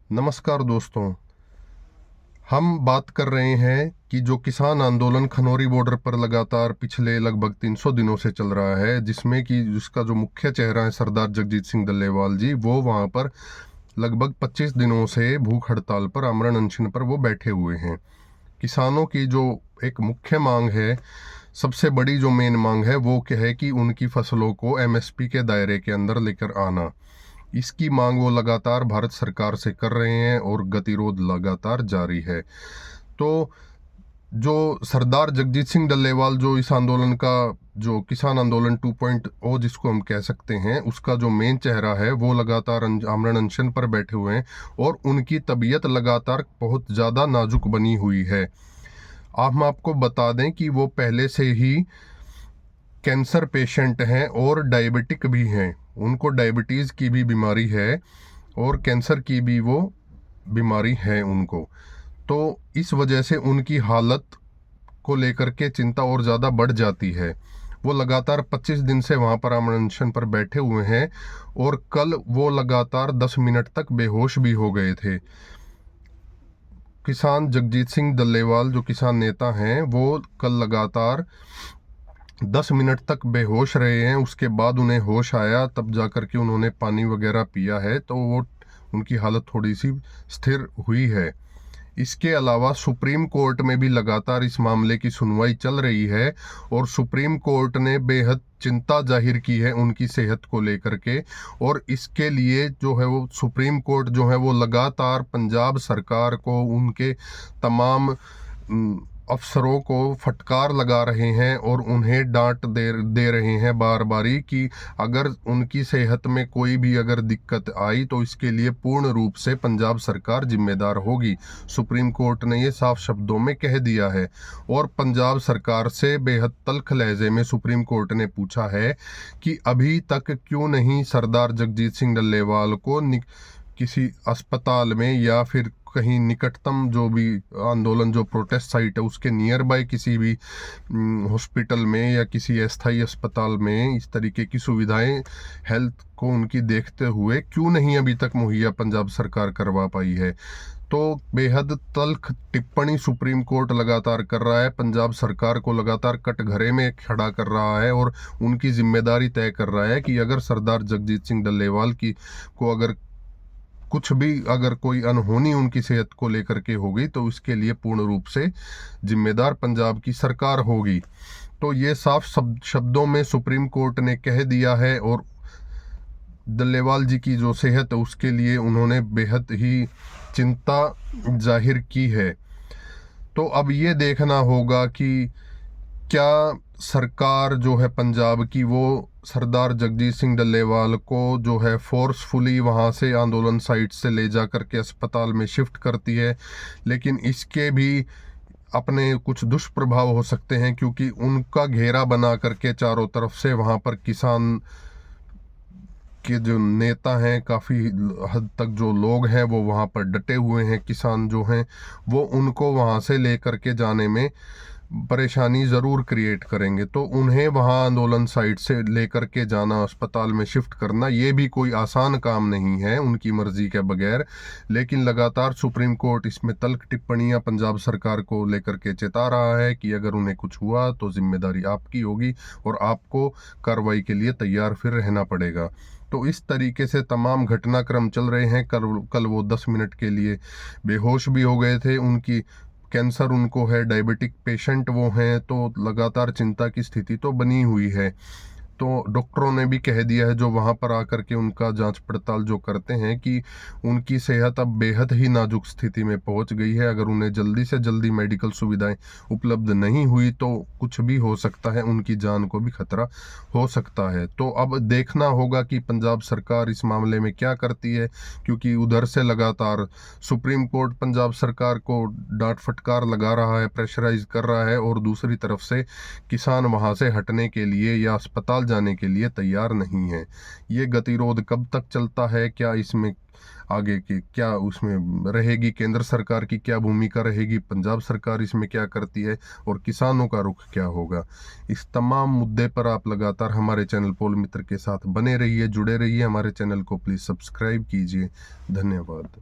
नमस्कार दोस्तों। हम बात कर रहे हैं कि जो किसान आंदोलन खनौरी बॉर्डर पर लगातार पिछले लगभग 300 दिनों से चल रहा है, जिसमें कि जिसका जो मुख्य चेहरा है सरदार जगजीत सिंह डल्लेवाल जी, वो वहाँ पर लगभग 25 दिनों से भूख हड़ताल पर, आमरण अनशन पर वो बैठे हुए हैं। किसानों की जो एक मुख्य मांग है, सबसे बड़ी जो मेन मांग है, वो क्या है कि उनकी फसलों को एमएसपी के दायरे के अंदर लेकर आना। इसकी मांग वो लगातार भारत सरकार से कर रहे हैं और गतिरोध लगातार जारी है। तो जो सरदार जगजीत सिंह डल्लेवाल, जो इस आंदोलन का, जो किसान आंदोलन 2.0 जिसको हम कह सकते हैं, उसका जो मेन चेहरा है, वो लगातार आमरण अनशन पर बैठे हुए हैं और उनकी तबीयत लगातार बहुत ज़्यादा नाजुक बनी हुई है। हम आपको बता दें कि वो पहले से ही कैंसर पेशेंट हैं और डायबिटिक भी हैं। उनको डायबिटीज़ की भी बीमारी है और कैंसर की भी वो बीमारी है उनको। तो इस वजह से उनकी हालत को लेकर के चिंता और ज़्यादा बढ़ जाती है। वो लगातार 25 दिन से वहाँ पर आमरण अनशन पर बैठे हुए हैं और कल वो लगातार 10 मिनट तक बेहोश भी हो गए थे। किसान जगजीत सिंह डल्लेवाल, जो किसान नेता हैं, वो कल लगातार 10 मिनट तक बेहोश रहे हैं। उसके बाद उन्हें होश आया, तब जाकर के उन्होंने पानी वगैरह पिया है, तो वो उनकी हालत थोड़ी सी स्थिर हुई है। इसके अलावा सुप्रीम कोर्ट में भी लगातार इस मामले की सुनवाई चल रही है और सुप्रीम कोर्ट ने बेहद चिंता जाहिर की है उनकी सेहत को लेकर के। और इसके लिए जो है वो सुप्रीम कोर्ट जो है वो लगातार पंजाब सरकार को, उनके तमाम अफसरों को फटकार लगा रहे हैं और उन्हें डांट दे रहे हैं बार बारी कि अगर उनकी सेहत में कोई भी अगर दिक्कत आई तो इसके लिए पूर्ण रूप से पंजाब सरकार जिम्मेदार होगी। सुप्रीम कोर्ट ने ये साफ शब्दों में कह दिया है और पंजाब सरकार से बेहद तल्ख लहजे में सुप्रीम कोर्ट ने पूछा है कि अभी तक क्यों नहीं सरदार जगजीत सिंह डल्लेवाल को किसी अस्पताल में या फिर कहीं निकटतम जो भी आंदोलन, जो प्रोटेस्ट साइट है, उसके नियर बाय किसी भी हॉस्पिटल में या किसी अस्थायी अस्पताल में इस तरीके की सुविधाएं हेल्थ को उनकी देखते हुए क्यों नहीं अभी तक मुहैया पंजाब सरकार करवा पाई है। तो बेहद तल्ख टिप्पणी सुप्रीम कोर्ट लगातार कर रहा है, पंजाब सरकार को लगातार कटघरे में खड़ा कर रहा है और उनकी जिम्मेदारी तय कर रहा है कि अगर सरदार जगजीत सिंह डल्लेवाल की को अगर कुछ भी, अगर कोई अनहोनी उनकी सेहत को लेकर के हो गई तो इसके लिए पूर्ण रूप से जिम्मेदार पंजाब की सरकार होगी। तो ये साफ शब्दों में सुप्रीम कोर्ट ने कह दिया है और डल्लेवाल जी की जो सेहत है उसके लिए उन्होंने बेहद ही चिंता जाहिर की है। तो अब ये देखना होगा कि क्या सरकार जो है पंजाब की, वो सरदार जगजीत सिंह डल्लेवाल को जो है फोर्सफुली वहाँ से आंदोलन साइट से ले जा करके अस्पताल में शिफ्ट करती है। लेकिन इसके भी अपने कुछ दुष्प्रभाव हो सकते हैं, क्योंकि उनका घेरा बना करके चारों तरफ से वहाँ पर किसान के जो नेता हैं, काफ़ी हद तक जो लोग हैं वो वहाँ पर डटे हुए हैं। किसान जो हैं वो उनको वहाँ से लेकर के जाने में परेशानी ज़रूर क्रिएट करेंगे। तो उन्हें वहाँ आंदोलन साइट से लेकर के जाना, अस्पताल में शिफ्ट करना, ये भी कोई आसान काम नहीं है उनकी मर्जी के बगैर। लेकिन लगातार सुप्रीम कोर्ट इसमें तल्ख टिप्पणियां पंजाब सरकार को लेकर के चेता रहा है कि अगर उन्हें कुछ हुआ तो जिम्मेदारी आपकी होगी और आपको कार्रवाई के लिए तैयार फिर रहना पड़ेगा। तो इस तरीके से तमाम घटनाक्रम चल रहे हैं। कल वो 10 मिनट के लिए बेहोश भी हो गए थे। उनकी कैंसर उनको है, डायबिटिक पेशेंट वो हैं, तो लगातार चिंता की स्थिति तो बनी हुई है। तो डॉक्टरों ने भी कह दिया है, जो वहाँ पर आकर के उनका जांच पड़ताल जो करते हैं, कि उनकी सेहत अब बेहद ही नाजुक स्थिति में पहुँच गई है। अगर उन्हें जल्दी से जल्दी मेडिकल सुविधाएं उपलब्ध नहीं हुई तो कुछ भी हो सकता है, उनकी जान को भी खतरा हो सकता है। तो अब देखना होगा कि पंजाब सरकार इस मामले में क्या करती है, क्योंकि उधर से लगातार सुप्रीम कोर्ट पंजाब सरकार को डांट फटकार लगा रहा है, प्रेशराइज कर रहा है, और दूसरी तरफ से किसान वहाँ से हटने के लिए या अस्पताल जाने के लिए तैयार नहीं है। ये गतिरोध कब तक चलता है, क्या इसमें आगे की क्या उसमें रहेगी, केंद्र सरकार की क्या भूमिका रहेगी, पंजाब सरकार इसमें क्या करती है और किसानों का रुख क्या होगा, इस तमाम मुद्दे पर आप लगातार हमारे चैनल पोल मित्र के साथ बने रहिए, जुड़े रहिए। हमारे चैनल को प्लीज़ सब्सक्राइब कीजिए। धन्यवाद।